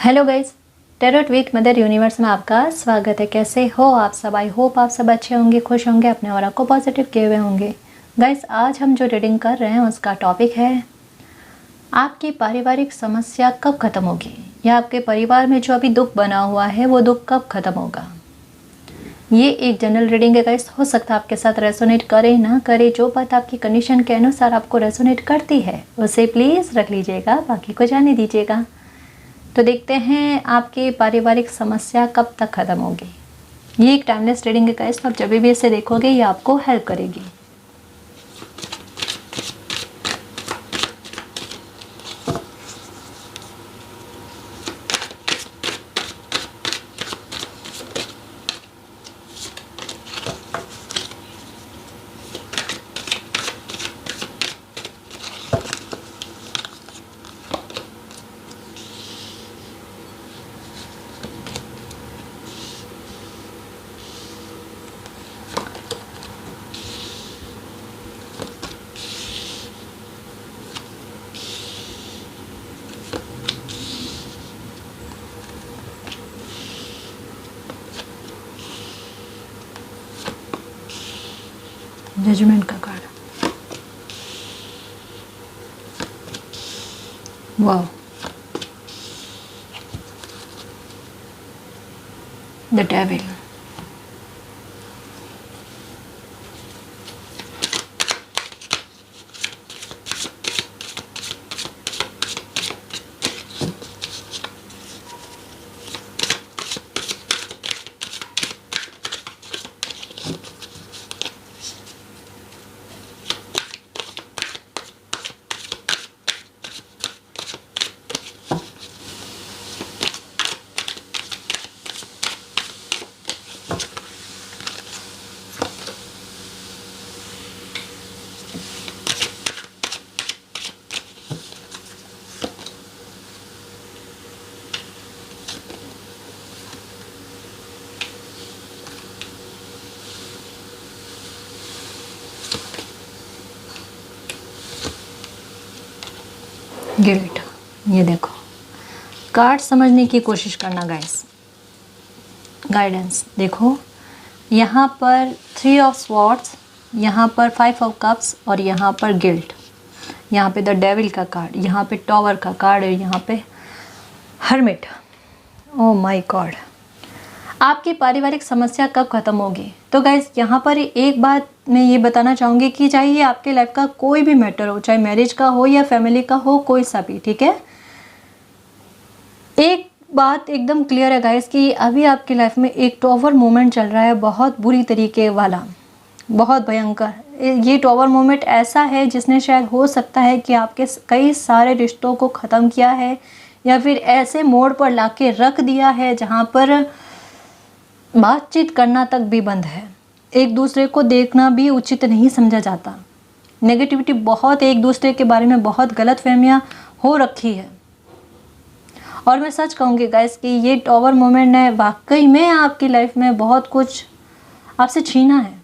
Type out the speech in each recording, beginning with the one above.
Hello guys, tarot with mother universe में आपका स्वागत है। कैसे हो आप सब? आई होप आप सब अच्छे होंगे, खुश होंगे, अपने और को पॉजिटिव किए हुए होंगे। गाइस, आज हम जो रीडिंग कर रहे हैं उसका टॉपिक है आपकी पारिवारिक समस्या कब ख़त्म होगी, या आपके परिवार में जो अभी दुख बना हुआ है वो दुख कब ख़त्म होगा। ये एक जनरल रीडिंग है गाइस। हो सकता है आपके साथ रेसोनेट करे ना करे, जो बात आपकी कंडीशन के अनुसार आपको रेसोनेट करती है उसे प्लीज़ रख लीजिएगा, बाकी को जाने दीजिएगा। तो देखते हैं आपकी पारिवारिक समस्या कब तक ख़त्म होगी। ये एक टाइमलेस रीडिंग है गाइस, तो आप जब भी इसे देखोगे ये आपको हेल्प करेगी। जजमेंट का कार्ड, वाह, द डेविल, गिल्ट। ये देखो, कार्ड समझने की कोशिश करना गाइस। गाइडेंस देखो, यहाँ पर 3 ऑफ स्वॉर्ड्स, यहाँ पर 5 ऑफ कप्स और यहाँ पर गिल्ट। यहाँ पे द डेविल का कार्ड, यहाँ पे टॉवर का कार्ड है, यहाँ पे हर्मिट। ओह माय गॉड, आपकी पारिवारिक समस्या कब ख़त्म होगी? तो गाइज, यहाँ पर एक बात मैं ये बताना चाहूँगी कि चाहे ये आपके लाइफ का कोई भी मैटर हो, चाहे मैरिज का हो या फैमिली का हो, कोई सा भी, ठीक है। एक बात एकदम क्लियर है गाइज कि अभी आपकी लाइफ में एक टॉवर मोमेंट चल रहा है, बहुत बुरी तरीके वाला, बहुत भयंकर। ये टॉवर मोमेंट ऐसा है जिसने शायद हो सकता है कि आपके कई सारे रिश्तों को ख़त्म किया है, या फिर ऐसे मोड़ पर लाके रख दिया है जहाँ पर बातचीत करना तक भी बंद है, एक दूसरे को देखना भी उचित नहीं समझा जाता। नेगेटिविटी बहुत, एक दूसरे के बारे में बहुत गलतफहमियां हो रखी है। और मैं सच कहूँगी गाइस कि ये टॉवर मोमेंट ने वाकई में आपकी लाइफ में बहुत कुछ आपसे छीना है।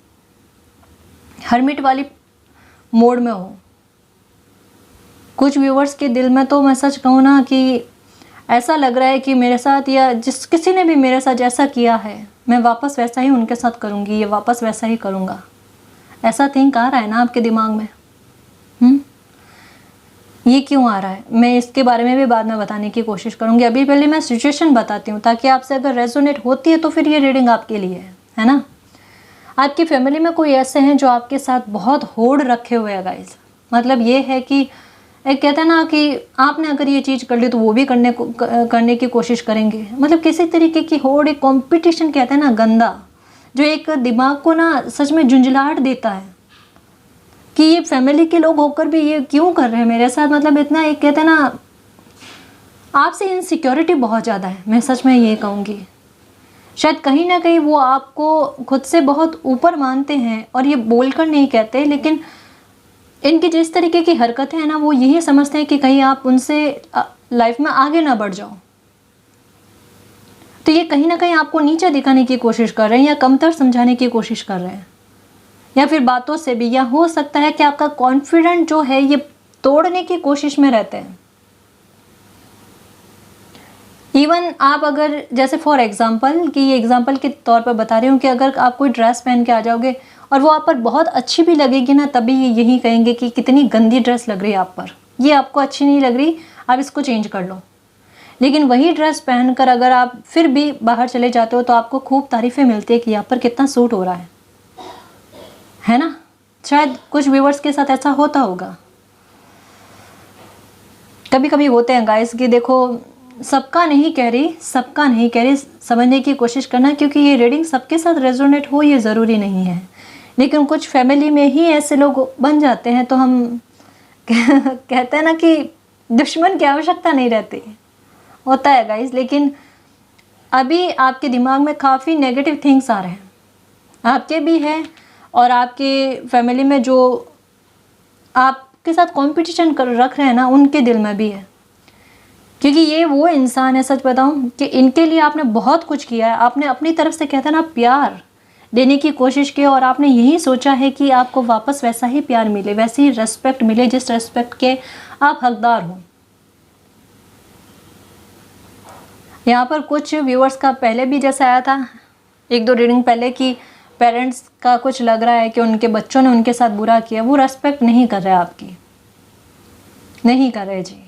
हर्मिट वाली मोड में हो कुछ व्यूवर्स के दिल में, तो मैं सच कहूँ ना कि ऐसा लग रहा है कि मेरे साथ या जिस किसी ने भी मेरे साथ जैसा किया है मैं वापस वैसा ही उनके साथ करूँगी, ये वापस वैसा ही करूँगा। ऐसा थिंक आ रहा है ना आपके दिमाग में? ये क्यों आ रहा है, मैं इसके बारे में भी बाद में बताने की कोशिश करूँगी। अभी पहले मैं सिचुएशन बताती हूँ ताकि आपसे अगर रेजोनेट होती है तो फिर ये रीडिंग आपके लिए है ना। आपकी फैमिली में कोई ऐसे हैं जो आपके साथ बहुत होड़ रखे हुए हैं गाइस। मतलब ये है कि एक कहते हैं ना कि आपने अगर ये चीज़ कर ली तो वो भी करने की कोशिश करेंगे। मतलब किसी तरीके की होड़, एक कंपटीशन कहते हैं ना गंदा, जो एक दिमाग को ना सच में झुंझलाहट देता है कि ये फैमिली के लोग होकर भी ये क्यों कर रहे हैं मेरे साथ। मतलब इतना, एक कहते हैं ना आपसे इनसिक्योरिटी बहुत ज़्यादा है, मैं सच में ये कहूँगी। शायद कहीं ना कहीं वो आपको खुद से बहुत ऊपर मानते हैं और ये बोलकर नहीं कहते, लेकिन इनकी जिस तरीके की हरकतें हैं ना वो यही समझते हैं कि कहीं आप उनसे लाइफ में आगे ना बढ़ जाओ। तो ये कहीं ना कहीं आपको नीचा दिखाने की कोशिश कर रहे हैं या कमतर समझाने की कोशिश कर रहे हैं, या फिर बातों से भी, या हो सकता है कि आपका कॉन्फिडेंट जो है ये तोड़ने की कोशिश में रहते हैं। इवन आप अगर जैसे फॉर एग्जांपल कि ये एग्जांपल के तौर पर बता रही हूँ कि अगर आप कोई ड्रेस पहन के आ जाओगे और वो आप पर बहुत अच्छी भी लगेगी ना, तभी ये यही कहेंगे कि कितनी गंदी ड्रेस लग रही है आप पर, ये आपको अच्छी नहीं लग रही, आप इसको चेंज कर लो। लेकिन वही ड्रेस पहनकर अगर आप फिर भी बाहर चले जाते हो तो आपको खूब तारीफ़ें मिलती है कि आप पर कितना सूट हो रहा है ना। शायद कुछ व्यूवर्स के साथ ऐसा होता होगा, कभी कभी होते हैं गाइस कि देखो सबका नहीं कह रही, समझने की कोशिश करना, क्योंकि ये रीडिंग सबके साथ रेजोनेट हो ये ज़रूरी नहीं है। लेकिन कुछ फैमिली में ही ऐसे लोग बन जाते हैं तो हम कहते हैं ना कि दुश्मन की आवश्यकता नहीं रहती, होता है गाइस। लेकिन अभी आपके दिमाग में काफ़ी नेगेटिव थिंग्स आ रहे हैं, आपके भी हैं और आपके फैमिली में जो आपके साथ कंपटीशन कर रख रहे हैं ना, उनके दिल में भी है। क्योंकि ये वो इंसान है, सच बताऊं कि इनके लिए आपने बहुत कुछ किया है, आपने अपनी तरफ से कहते हैं ना प्यार देने की कोशिश की और आपने यही सोचा है कि आपको वापस वैसा ही प्यार मिले, वैसी ही रेस्पेक्ट मिले जिस रेस्पेक्ट के आप हकदार हो। यहाँ पर कुछ व्यूअर्स का पहले भी जैसा आया था 1-2 रीडिंग पहले कि पेरेंट्स का कुछ लग रहा है कि उनके बच्चों ने उनके साथ बुरा किया, वो रेस्पेक्ट नहीं कर रहे, आपकी नहीं कर रहे जी।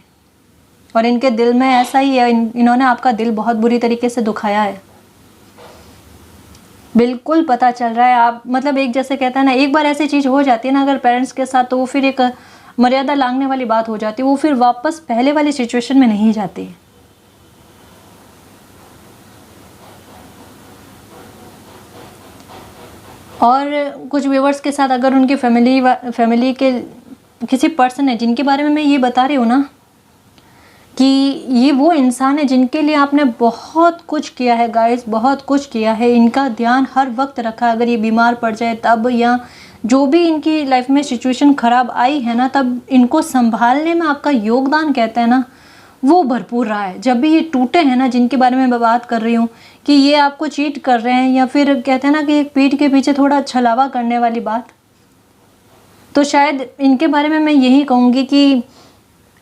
और इनके दिल में ऐसा ही है, इन्होंने आपका दिल बहुत बुरी तरीके से दुखाया है, बिल्कुल पता चल रहा है। आप मतलब एक जैसे कहता है ना, एक बार ऐसी चीज़ हो जाती है ना अगर पेरेंट्स के साथ, तो वो फिर एक मर्यादा लांघने वाली बात हो जाती है, वो फिर वापस पहले वाली सिचुएशन में नहीं जाती। और कुछ व्यूवर्स के साथ अगर उनकी फैमिली के किसी पर्सन है जिनके बारे में मैं ये बता रही हूँ ना कि ये वो इंसान है जिनके लिए आपने बहुत कुछ किया है गाइस, बहुत कुछ किया है, इनका ध्यान हर वक्त रखा। अगर ये बीमार पड़ जाए तब, या जो भी इनकी लाइफ में सिचुएशन ख़राब आई है ना, तब इनको संभालने में आपका योगदान कहते हैं ना, वो भरपूर रहा है। जब भी ये टूटे हैं ना, जिनके बारे में मैं बात कर रही हूँ कि ये आपको चीट कर रहे हैं या फिर कहते हैं ना कि एक पीठ के पीछे थोड़ा छलावा करने वाली बात, तो शायद इनके बारे में मैं यही कहूँगी कि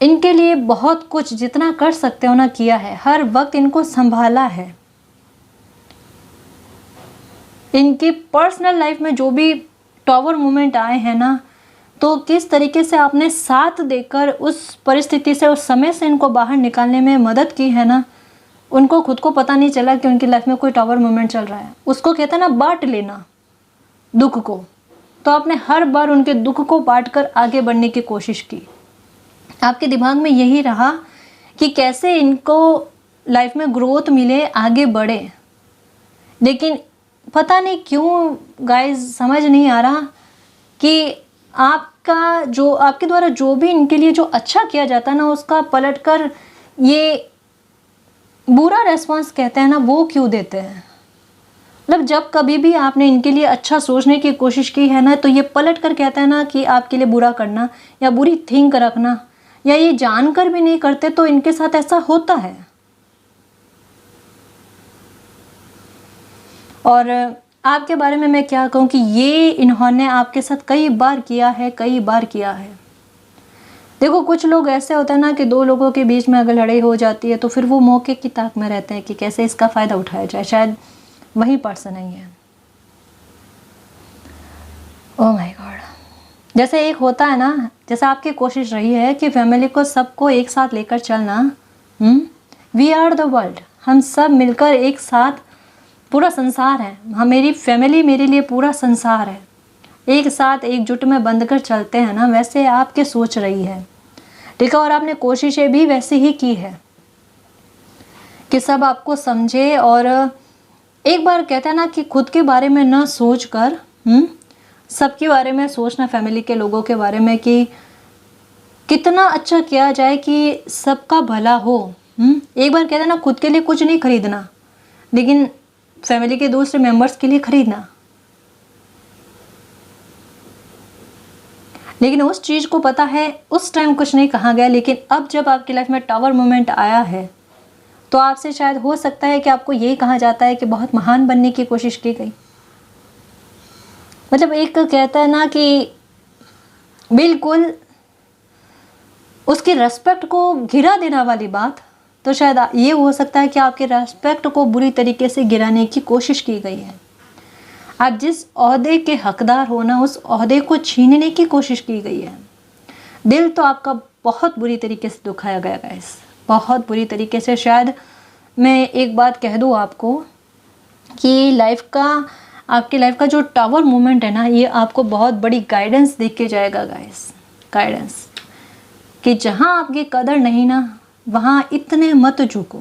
इनके लिए बहुत कुछ जितना कर सकते हो ना किया है, हर वक्त इनको संभाला है। इनकी पर्सनल लाइफ में जो भी टॉवर मोमेंट आए हैं ना, तो किस तरीके से आपने साथ देकर उस परिस्थिति से, उस समय से इनको बाहर निकालने में मदद की है ना, उनको खुद को पता नहीं चला कि उनकी लाइफ में कोई टॉवर मोमेंट चल रहा है। उसको कहते हैं ना बांट लेना दुख को, तो आपने हर बार उनके दुख को बांट कर आगे बढ़ने की कोशिश की। आपके दिमाग में यही रहा कि कैसे इनको लाइफ में ग्रोथ मिले, आगे बढ़े। लेकिन पता नहीं क्यों गाइस समझ नहीं आ रहा कि आपका जो, आपके द्वारा जो भी इनके लिए जो अच्छा किया जाता है ना, उसका पलटकर ये बुरा रेस्पॉन्स कहते हैं ना, वो क्यों देते हैं। मतलब जब कभी भी आपने इनके लिए अच्छा सोचने की कोशिश की है ना, तो ये पलट कर कहते हैं ना कि आपके लिए बुरा करना या बुरी थिंक रखना, या ये जानकर भी नहीं करते तो इनके साथ ऐसा होता है। और आपके बारे में मैं क्या कहूँ कि ये इन्होंने आपके साथ कई बार किया है। देखो कुछ लोग ऐसे होते हैं ना कि दो लोगों के बीच में अगर लड़ाई हो जाती है तो फिर वो मौके की ताक में रहते हैं कि कैसे इसका फ़ायदा उठाया जाए। शायद वही पर्सन नहीं है। Oh my God. जैसे एक होता है ना, जैसे आपकी कोशिश रही है कि फैमिली को, सबको एक साथ लेकर चलना। वी आर द वर्ल्ड, हम सब मिलकर एक साथ, पूरा संसार है। मेरी फैमिली मेरे लिए पूरा संसार है, एक साथ एकजुट में बंधकर चलते हैं ना, वैसे आपके सोच रही है, ठीक है। और आपने कोशिशें भी वैसे ही की है कि सब आपको समझे। और एक बार कहते हैं ना कि खुद के बारे में ना सोच कर सबके बारे में सोचना, फैमिली के लोगों के बारे में कि कितना अच्छा किया जाए कि सबका भला हो। एक बार कहते हैं ना, खुद के लिए कुछ नहीं खरीदना, लेकिन फैमिली के दूसरे मेंबर्स के लिए खरीदना। लेकिन उस चीज़ को पता है उस टाइम कुछ नहीं कहा गया, लेकिन अब जब आपकी लाइफ में टावर मोमेंट आया है तो आपसे शायद हो सकता है कि आपको यही कहा जाता है कि बहुत महान बनने की कोशिश की गई। मतलब एक कहता है ना कि बिल्कुल उसकी रेस्पेक्ट को गिरा देने वाली बात, तो शायद ये हो सकता है कि आपके रेस्पेक्ट को बुरी तरीके से गिराने की कोशिश की गई है। आप जिस ओहदे के हकदार हो ना, उस ओहदे को छीनने की कोशिश की गई है। दिल तो आपका बहुत बुरी तरीके से दुखाया गया गाइस, बहुत बुरी तरीके से। शायद मैं एक बात कह दूँ आपको कि आपकी लाइफ का जो टावर मोमेंट है ना, ये आपको बहुत बड़ी गाइडेंस दे के जाएगा गाइस। गाइडेंस कि जहाँ आपकी कदर नहीं ना, वहाँ इतने मत झुको।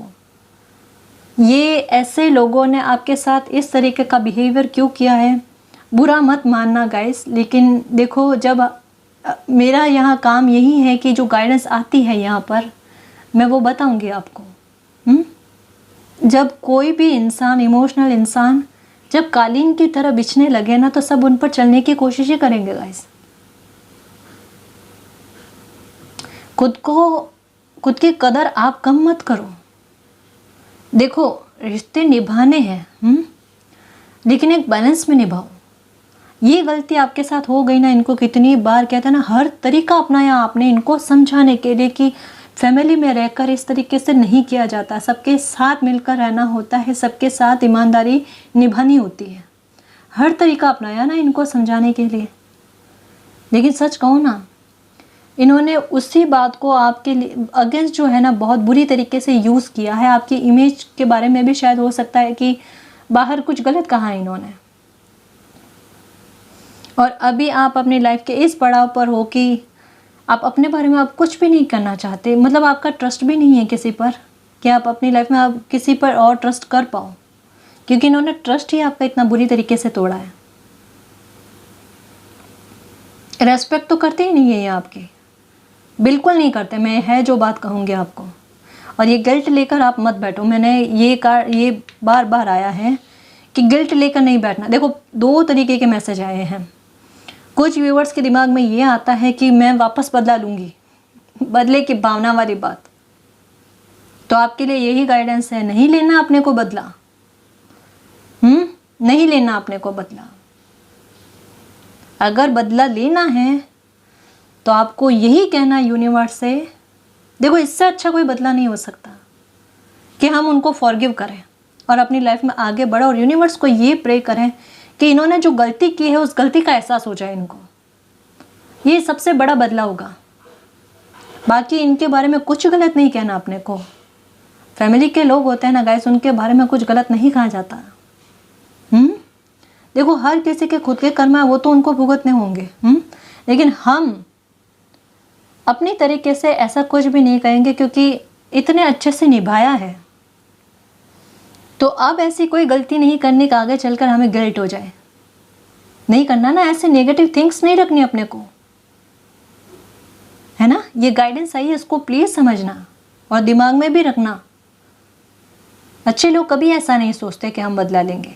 ये ऐसे लोगों ने आपके साथ इस तरीके का बिहेवियर क्यों किया है, बुरा मत मानना गाइस। लेकिन देखो, जब मेरा यहाँ काम यही है कि जो गाइडेंस आती है यहाँ पर, मैं वो बताऊंगी आपको। जब कोई भी इंसान, इमोशनल इंसान जब कालीन की तरह बिछने लगे ना, तो सब उन पर चलने की कोशिश ही करेंगे गाइस। खुद की कदर आप कम मत करो। देखो, रिश्ते निभाने हैं, लेकिन एक बैलेंस में निभाओ। ये गलती आपके साथ हो गई ना, इनको कितनी बार कहते हैं ना, हर तरीका अपनाया आपने इनको समझाने के लिए कि फैमिली में रहकर इस तरीके से नहीं किया जाता, सबके साथ मिलकर रहना होता है, सबके साथ ईमानदारी निभानी होती है। हर तरीका अपनाया ना इनको समझाने के लिए, लेकिन सच कहूँ ना, इन्होंने उसी बात को आपके लिए अगेंस्ट जो है ना, बहुत बुरी तरीके से यूज़ किया है। आपकी इमेज के बारे में भी शायद हो सकता है कि बाहर कुछ गलत कहा है इन्होंने। और अभी आप अपनी लाइफ के इस पड़ाव पर हो कि आप अपने बारे में आप कुछ भी नहीं करना चाहते, मतलब आपका ट्रस्ट भी नहीं है किसी पर कि आप अपनी लाइफ में आप किसी पर और ट्रस्ट कर पाओ, क्योंकि इन्होंने ट्रस्ट ही आपका इतना बुरी तरीके से तोड़ा है। रेस्पेक्ट तो करते ही नहीं है ये आपकी, बिल्कुल नहीं करते। मैं है जो बात कहूँगी आपको, और ये गिल्ट लेकर आप मत बैठो। मैंने ये बार बार आया है कि गिल्ट लेकर नहीं बैठना। देखो, दो तरीके के मैसेज आए हैं। कुछ व्यूअर्स के दिमाग में ये आता है कि मैं वापस बदला लूँगी, बदले की भावना वाली बात। तो आपके लिए यही गाइडेंस है, नहीं लेना अपने को बदला। नहीं लेना अपने को बदला। अगर बदला लेना है तो आपको यही कहना यूनिवर्स से, देखो इससे अच्छा कोई बदला नहीं हो सकता कि हम उनको फॉरगिव करें और अपनी लाइफ में आगे बढ़े, और यूनिवर्स को ये प्रे करें कि इन्होंने जो गलती की है उस गलती का एहसास हो जाए इनको। ये सबसे बड़ा बदला होगा। बाकी इनके बारे में कुछ गलत नहीं कहना अपने को। फैमिली के लोग होते हैं ना गाइस, उनके बारे में कुछ गलत नहीं कहा जाता। देखो, हर किसी के खुद के कर्म है, वो तो उनको भुगतने होंगे। लेकिन हम अपनी तरीके से ऐसा कुछ भी नहीं कहेंगे, क्योंकि इतने अच्छे से निभाया है। तो अब ऐसी कोई गलती नहीं करने का, आगे चलकर हमें गिल्ट हो जाए, नहीं करना ना। ऐसे नेगेटिव थिंग्स नहीं रखनी अपने को, है ना। ये गाइडेंस आई है, इसको प्लीज समझना और दिमाग में भी रखना। अच्छे लोग कभी ऐसा नहीं सोचते कि हम बदला लेंगे,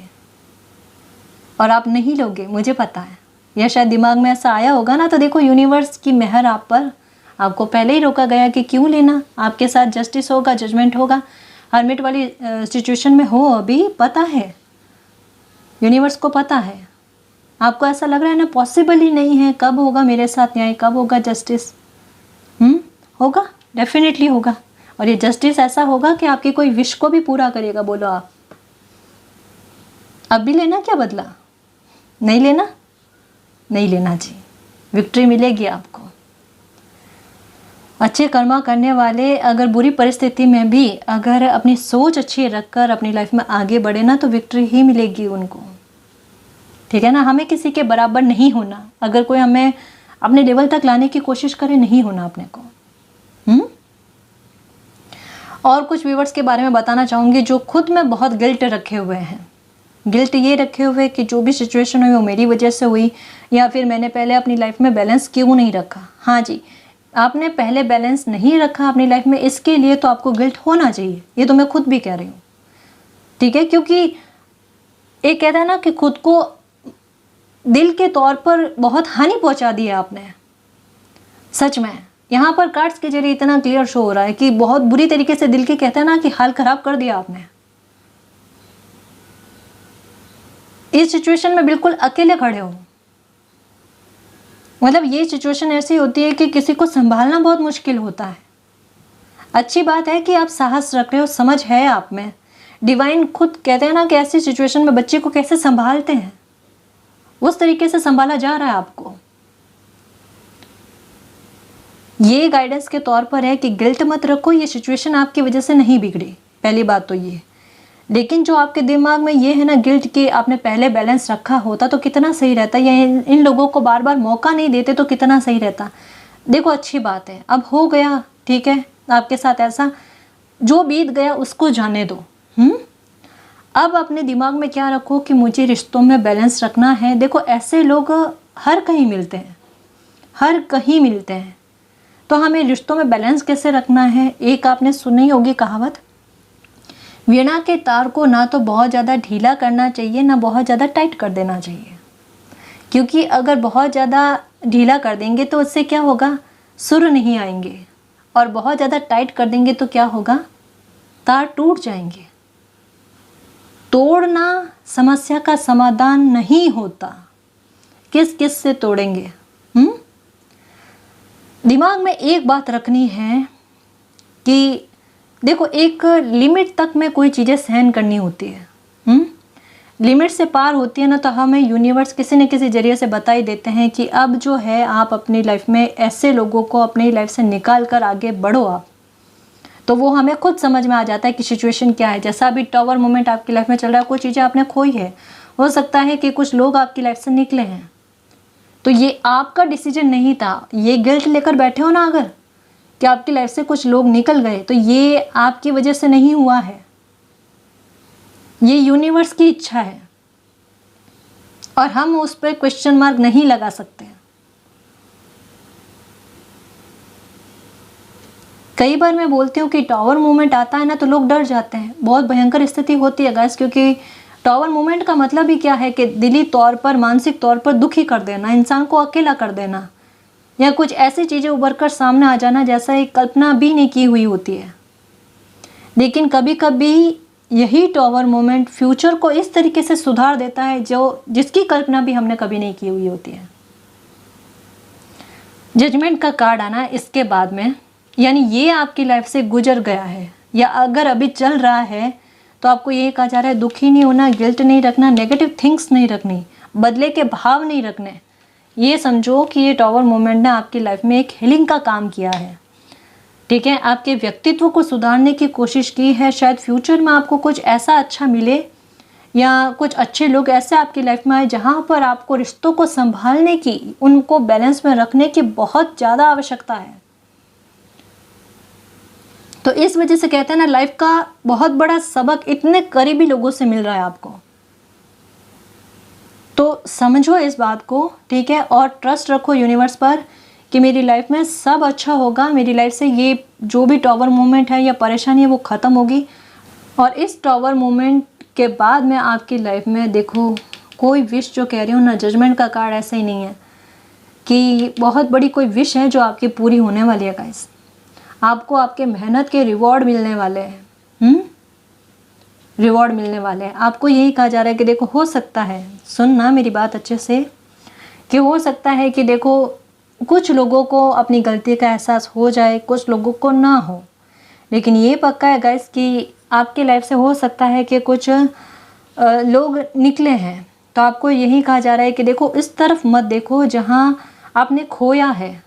और आप नहीं लोगे, मुझे पता है। या शायद दिमाग में ऐसा आया होगा ना, तो देखो यूनिवर्स की मेहर आप पर, आपको पहले ही रोका गया कि क्यों लेना, आपके साथ जस्टिस होगा, जजमेंट होगा। हर्मिट वाली सिचुएशन में हो, अभी पता है, यूनिवर्स को पता है। आपको ऐसा लग रहा है ना, पॉसिबल ही नहीं है, कब होगा मेरे साथ न्याय, कब होगा जस्टिस। होगा, डेफिनेटली होगा। और ये जस्टिस ऐसा होगा कि आपकी कोई विश को भी पूरा करेगा। बोलो आप, अब भी लेना क्या बदला? नहीं लेना, नहीं लेना जी, विक्ट्री मिलेगी आपको। अच्छे कर्मा करने वाले अगर बुरी परिस्थिति में भी अगर अपनी सोच अच्छी रखकर अपनी लाइफ में आगे बढ़े ना, तो विक्ट्री ही मिलेगी उनको, ठीक है ना। हमें किसी के बराबर नहीं होना। अगर कोई हमें अपने लेवल तक लाने की कोशिश करे, नहीं होना अपने को। और कुछ व्यूअर्स के बारे में बताना चाहूँगी जो खुद में बहुत गिल्ट रखे हुए हैं। गिल्ट ये रखे हुए कि जो भी सिचुएशन हुई वो मेरी वजह से हुई, या फिर मैंने पहले अपनी लाइफ में बैलेंस क्यों नहीं रखा। हाँ जी, आपने पहले बैलेंस नहीं रखा अपनी लाइफ में, इसके लिए तो आपको गिल्ट होना चाहिए। ये तो मैं खुद भी कह रही हूँ, ठीक है। क्योंकि एक कहता है ना कि खुद को दिल के तौर पर बहुत हानि पहुंचा दी है आपने। सच में यहाँ पर कार्ड्स के जरिए इतना क्लियर शो हो रहा है कि बहुत बुरी तरीके से दिल के, कहते हैं ना कि हाल खराब कर दिया आपने। इस सिचुएशन में बिल्कुल अकेले खड़े हो। मतलब ये सिचुएशन ऐसी होती है कि किसी को संभालना बहुत मुश्किल होता है। अच्छी बात है कि आप साहस रख रहे हो, समझ है आप में। डिवाइन खुद कहते हैं ना कि ऐसी सिचुएशन में बच्चे को कैसे संभालते हैं, उस तरीके से संभाला जा रहा है आपको। ये गाइडेंस के तौर पर है कि गिल्ट मत रखो, ये सिचुएशन आपकी वजह से नहीं बिगड़ी, पहली बात तो ये। लेकिन जो आपके दिमाग में ये है ना गिल्ट कि आपने पहले बैलेंस रखा होता तो कितना सही रहता, या इन लोगों को बार बार मौका नहीं देते तो कितना सही रहता। देखो अच्छी बात है, अब हो गया, ठीक है, आपके साथ ऐसा जो बीत गया उसको जाने दो। अब अपने दिमाग में क्या रखो कि मुझे रिश्तों में बैलेंस रखना है। देखो ऐसे लोग हर कहीं मिलते हैं, हर कहीं मिलते हैं, तो हमें रिश्तों में बैलेंस कैसे रखना है। एक आपने सुनी होगी कहावत, वीणा के तार को ना तो बहुत ज़्यादा ढीला करना चाहिए ना बहुत ज़्यादा टाइट कर देना चाहिए, क्योंकि अगर बहुत ज़्यादा ढीला कर देंगे तो उससे क्या होगा, सुर नहीं आएंगे, और बहुत ज़्यादा टाइट कर देंगे तो क्या होगा, तार टूट जाएंगे। तोड़ना समस्या का समाधान नहीं होता, किस किस से तोड़ेंगे। दिमाग में एक बात रखनी है कि देखो एक लिमिट तक में कोई चीज़ें सहन करनी होती है। लिमिट से पार होती है ना तो हमें यूनिवर्स किसी न किसी जरिए से बता ही देते हैं कि अब जो है आप अपनी लाइफ में ऐसे लोगों को अपनी लाइफ से निकाल कर आगे बढ़ो आप, तो वो हमें खुद समझ में आ जाता है कि सिचुएशन क्या है। जैसा अभी टॉवर मोमेंट आपकी लाइफ में चल रहा है, कोई चीज़ें आपने खोई है, हो सकता है कि कुछ लोग आपकी लाइफ से निकले हैं, तो ये आपका डिसीजन नहीं था। ये गिल्ट लेकर बैठे हो ना अगर कि आपकी लाइफ से कुछ लोग निकल गए, तो ये आपकी वजह से नहीं हुआ है, ये यूनिवर्स की इच्छा है और हम उस पर क्वेश्चन मार्क नहीं लगा सकते। कई बार मैं बोलती हूँ कि टॉवर मूवमेंट आता है ना तो लोग डर जाते हैं, बहुत भयंकर स्थिति होती है गाइस, क्योंकि टॉवर मूवमेंट का मतलब ही क्या है कि दिली तौर पर, मानसिक तौर पर दुखी कर देना, इंसान को अकेला कर देना, या कुछ ऐसी चीज़ें उभर कर सामने आ जाना जैसा एक कल्पना भी नहीं की हुई होती है। लेकिन कभी कभी यही टॉवर मोमेंट फ्यूचर को इस तरीके से सुधार देता है जो जिसकी कल्पना भी हमने कभी नहीं की हुई होती है। जजमेंट का कार्ड आना इसके बाद में, यानी ये आपकी लाइफ से गुजर गया है या अगर अभी चल रहा है तो आपको ये कहा जा रहा है दुखी नहीं होना, गिल्ट नहीं रखना, नेगेटिव थिंग्स नहीं रखनी, बदले के भाव नहीं रखने। ये समझो कि ये टॉवर मोमेंट ने आपकी लाइफ में एक हीलिंग का काम किया है, ठीक है, आपके व्यक्तित्व को सुधारने की कोशिश की है। शायद फ्यूचर में आपको कुछ ऐसा अच्छा मिले या कुछ अच्छे लोग ऐसे आपकी लाइफ में आए जहाँ पर आपको रिश्तों को संभालने की, उनको बैलेंस में रखने की बहुत ज़्यादा आवश्यकता है। तो इस वजह से कहते हैं ना लाइफ का बहुत बड़ा सबक इतने करीबी लोगों से मिल रहा है आपको, तो समझो इस बात को, ठीक है, और ट्रस्ट रखो यूनिवर्स पर कि मेरी लाइफ में सब अच्छा होगा, मेरी लाइफ से ये जो भी टॉवर मोमेंट है या परेशानी है वो ख़त्म होगी। और इस टॉवर मोमेंट के बाद में आपकी लाइफ में देखो कोई विश जो कह रही हूँ ना, जजमेंट का कार्ड ऐसा ही नहीं है कि बहुत बड़ी कोई विश है जो आपकी पूरी होने वाली है गाइस। आपको आपके मेहनत के रिवॉर्ड मिलने वाले हैं, रिवॉर्ड मिलने वाले हैं। आपको यही कहा जा रहा है कि देखो हो सकता है, सुनना मेरी बात अच्छे से, कि हो सकता है कि देखो कुछ लोगों को अपनी गलती का एहसास हो जाए, कुछ लोगों को ना हो, लेकिन ये पक्का है गाइस कि आपकी लाइफ से हो सकता है कि कुछ लोग निकले हैं। तो आपको यही कहा जा रहा है कि देखो इस तरफ मत देखो जहाँ आपने खोया है।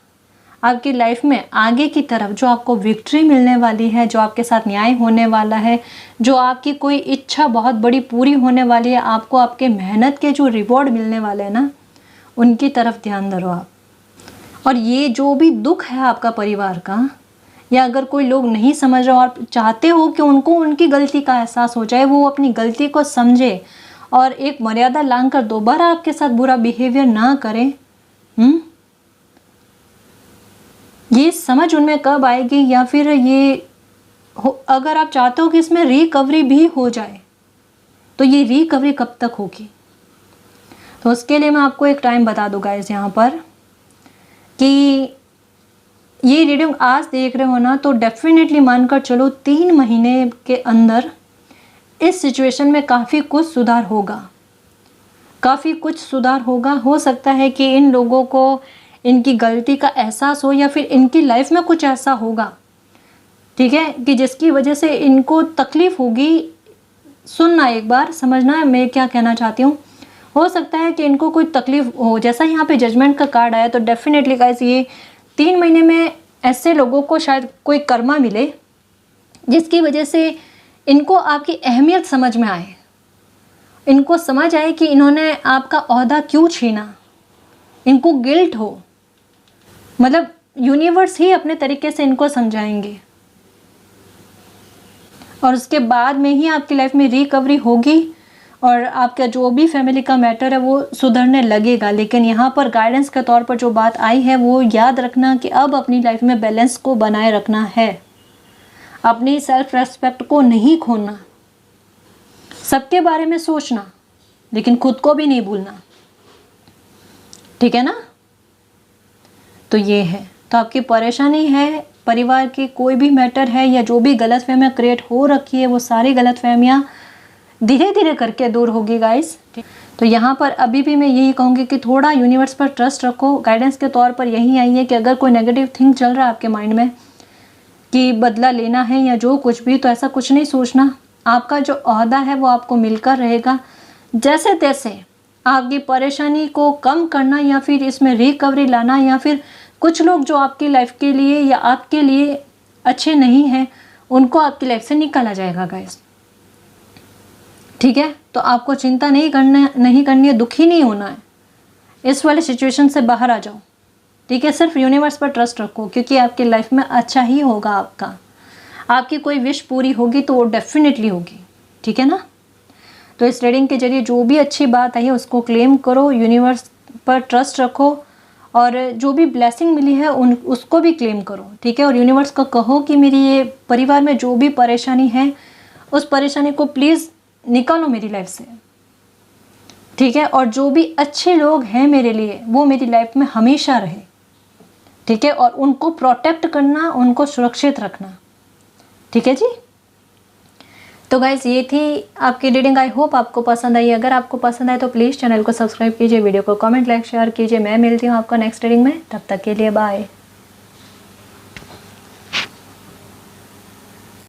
आपकी लाइफ में आगे की तरफ जो आपको विक्ट्री मिलने वाली है, जो आपके साथ न्याय होने वाला है, जो आपकी कोई इच्छा बहुत बड़ी पूरी होने वाली है, आपको आपके मेहनत के जो रिवॉर्ड मिलने वाले हैं ना, उनकी तरफ ध्यान धरो आप। और ये जो भी दुख है आपका परिवार का, या अगर कोई लोग नहीं समझ रहे और चाहते हो कि उनको उनकी गलती का एहसास हो जाए, वो अपनी गलती को समझे और एक मर्यादा लांघकर दोबारा आपके साथ बुरा बिहेवियर ना करें, ये समझ उनमें कब आएगी, या फिर ये अगर आप चाहते हो कि इसमें रिकवरी भी हो जाए तो ये रिकवरी कब तक होगी। तो उसके लिए मैं आपको एक टाइम बता दूँ गाइस यहाँ पर कि ये रीडिंग आज देख रहे हो ना, तो डेफिनेटली मानकर चलो 3 महीने के अंदर इस सिचुएशन में काफ़ी कुछ सुधार होगा, काफ़ी कुछ सुधार होगा। हो सकता है कि इन लोगों को इनकी गलती का एहसास हो, या फिर इनकी लाइफ में कुछ ऐसा होगा ठीक है, कि जिसकी वजह से इनको तकलीफ़ होगी। सुनना, एक बार समझना है मैं क्या कहना चाहती हूँ। हो सकता है कि इनको कोई तकलीफ़ हो, जैसा यहाँ पे जजमेंट का कार्ड आया, तो डेफिनेटली गाइस ये 3 महीने में ऐसे लोगों को शायद कोई कर्मा मिले जिसकी वजह से इनको आपकी अहमियत समझ में आए, इनको समझ आए कि इन्होंने आपका ओहदा क्यों छीना, इनको गिल्ट हो, मतलब यूनिवर्स ही अपने तरीके से इनको समझाएंगे और उसके बाद में ही आपकी लाइफ में रिकवरी होगी और आपका जो भी फैमिली का मैटर है वो सुधरने लगेगा। लेकिन यहाँ पर गाइडेंस के तौर पर जो बात आई है वो याद रखना कि अब अपनी लाइफ में बैलेंस को बनाए रखना है, अपनी सेल्फ रेस्पेक्ट को नहीं खोना, सबके बारे में सोचना लेकिन खुद को भी नहीं भूलना, ठीक है ना। तो ये है, तो आपकी परेशानी है, परिवार की कोई भी मैटर है या जो भी गलतफहमियां क्रिएट हो रखी है वो सारी गलतफहमियां धीरे धीरे करके दूर होगी गाइस। तो यहाँ पर अभी भी मैं यही कहूँगी कि थोड़ा यूनिवर्स पर ट्रस्ट रखो। गाइडेंस के तौर पर यही आई है कि अगर कोई नेगेटिव थिंक चल रहा है आपके माइंड में कि बदला लेना है या जो कुछ भी, तो ऐसा कुछ नहीं सोचना। आपका जो ओहदा है वो आपको मिलकर रहेगा। जैसे तैसे आपकी परेशानी को कम करना या फिर इसमें रिकवरी लाना, या फिर कुछ लोग जो आपकी लाइफ के लिए या आपके लिए अच्छे नहीं हैं उनको आपकी लाइफ से निकाला जाएगा गाइस, ठीक है। तो आपको चिंता नहीं करनी है, दुखी नहीं होना है, इस वाले सिचुएशन से बाहर आ जाओ, ठीक है। सिर्फ यूनिवर्स पर ट्रस्ट रखो क्योंकि आपकी लाइफ में अच्छा ही होगा। आपकी कोई विश पूरी होगी तो वो डेफिनेटली होगी, ठीक है ना। तो इस रीडिंग के जरिए जो भी अच्छी बात आई है उसको क्लेम करो, यूनिवर्स पर ट्रस्ट रखो और जो भी ब्लेसिंग मिली है उसको भी क्लेम करो, ठीक है। और यूनिवर्स को कहो कि मेरी ये परिवार में जो भी परेशानी है उस परेशानी को प्लीज़ निकालो मेरी लाइफ से, ठीक है। और जो भी अच्छे लोग हैं मेरे लिए वो मेरी लाइफ में हमेशा रहे, ठीक है। और उनको प्रोटेक्ट करना, उनको सुरक्षित रखना, ठीक है जी। तो गाइस ये थी आपकी रीडिंग। आई होप आपको पसंद आई। अगर आपको पसंद आए तो प्लीज़ चैनल को सब्सक्राइब कीजिए, वीडियो को कमेंट, लाइक, शेयर कीजिए। मैं मिलती हूँ आपको नेक्स्ट रीडिंग में, तब तक के लिए बाय।